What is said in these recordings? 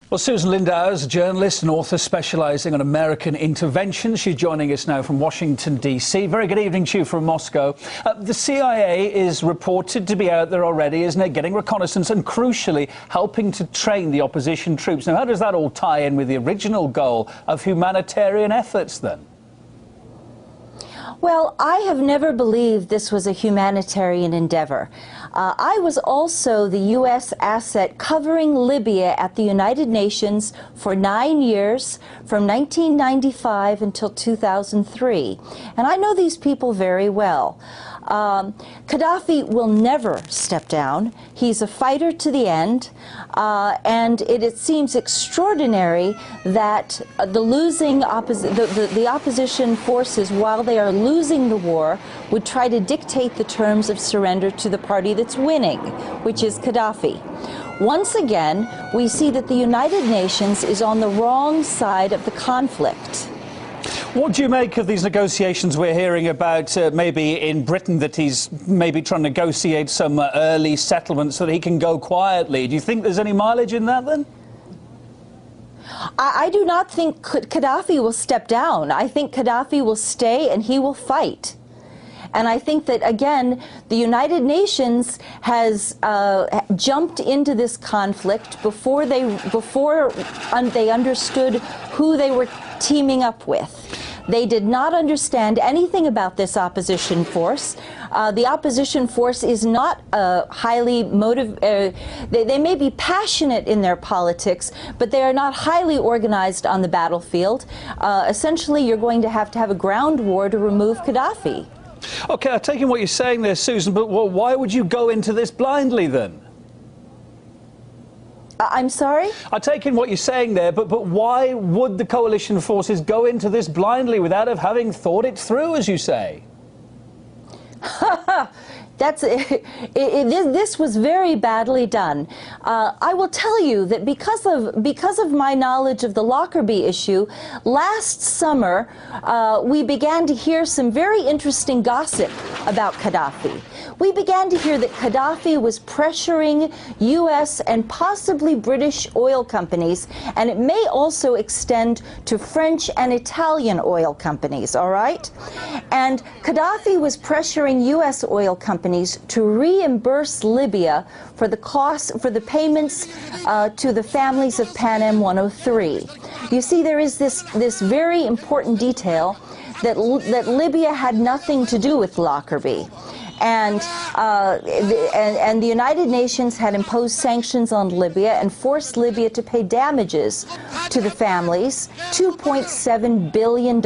Well, Susan Lindauer is a journalist and author specialising on American intervention. She's joining us now from Washington, D.C. Very good evening to you from Moscow. The CIA is reported to be out there already, isn't it, getting reconnaissance and, crucially, helping to train the opposition troops. Now, how does that all tie in with the original goal of humanitarian efforts, then? Well, I have never believed this was a humanitarian endeavor. I was also the U.S. asset covering Libya at the United Nations for 9 years, from 1995 until 2003. And I know these people very well. Gaddafi will never step down. He's a fighter to the end, and it seems extraordinary that the opposition forces, while they are losing the war, would try to dictate the terms of surrender to the party that's winning, which is Gaddafi. Once again, we see that the United Nations is on the wrong side of the conflict. What do you make of these negotiations we're hearing about, maybe in Britain, that he's maybe trying to negotiate some early settlement so that he can go quietly? Do you think there's any mileage in that, then? I do not think Gaddafi will step down. I think Gaddafi will stay and he will fight. And I think that, again, the United Nations has jumped into this conflict before they understood who they were teaming up with. They did not understand anything about this opposition force. The opposition force is not highly motivated. They may be passionate in their politics, but they are not highly organized on the battlefield. Essentially, you're going to have a ground war to remove Gaddafi. OK, I take in what you're saying there, Susan, but why would you go into this blindly, then? I'm sorry? I take in what you're saying there, but why would the coalition forces go into this blindly without having thought it through, as you say? This was very badly done. I will tell you that because of my knowledge of the Lockerbie issue, last summer we began to hear some very interesting gossip about Gaddafi. We began to hear that Gaddafi was pressuring U.S. and possibly British oil companies, and it may also extend to French and Italian oil companies, all right? And Gaddafi was pressuring U.S. oil companies to reimburse Libya for the payments to the families of Pan Am 103. You see, there is this very important detail that Libya had nothing to do with Lockerbie. And the United Nations had imposed sanctions on Libya and forced Libya to pay damages to the families, $2.7 billion.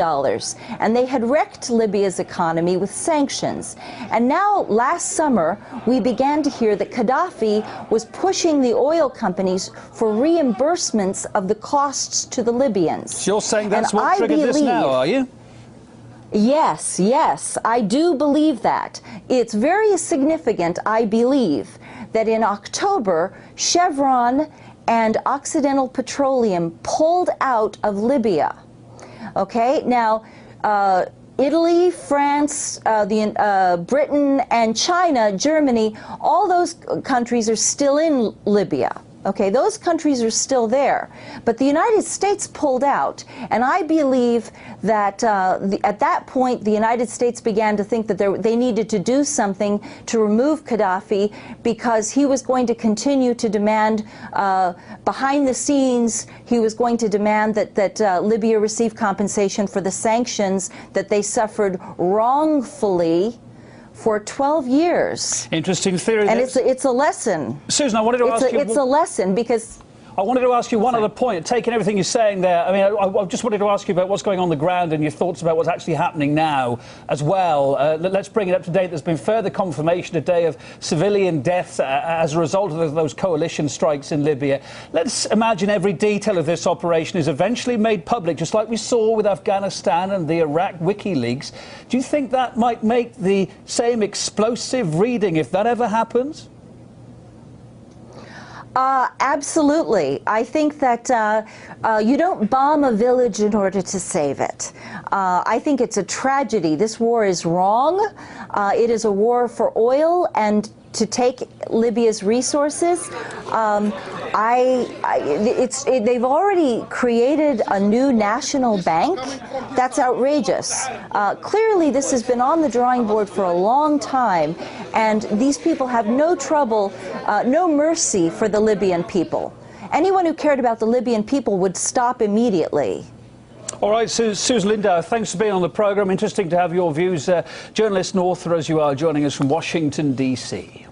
And they had wrecked Libya's economy with sanctions. And now, last summer, we began to hear that Gaddafi was pushing the oil companies for reimbursements of the costs to the Libyans. So you're saying that's what triggered this now, are you? Yes, yes, I do believe that. It's very significant, I believe, that in October, Chevron and Occidental Petroleum pulled out of Libya. Okay, now, Italy, France, Britain, and China, Germany, all those countries are still in Libya. Okay, those countries are still there, but the United States pulled out, and I believe that at that point the United States began to think that they needed to do something to remove Gaddafi, because he was going to continue to demand, behind the scenes, he was going to demand that Libya receive compensation for the sanctions that they suffered wrongfully for 12 years. Interesting theory. And it's a lesson. Susan, I wanted to ask you... It's a lesson, because... I wanted to ask you one other point, taking everything you're saying there. I mean, I just wanted to ask you about what's going on the ground and your thoughts about what's actually happening now as well. Let's bring it up to date. There's been further confirmation today of civilian deaths as a result of those coalition strikes in Libya. Let's imagine every detail of this operation is eventually made public, just like we saw with Afghanistan and the Iraq WikiLeaks. Do you think that might make the same explosive reading if that ever happens? Absolutely. I think that you don't bomb a village in order to save it. I think it's a tragedy. This war is wrong. It is a war for oil and to take Libya's resources. They've already created a new national bank. That's outrageous. Clearly, this has been on the drawing board for a long time, and these people have no trouble, no mercy for the Libyan people. Anyone who cared about the Libyan people would stop immediately. All right, Susan Lindauer, thanks for being on the programme. Interesting to have your views, journalist and author as you are, joining us from Washington, D.C.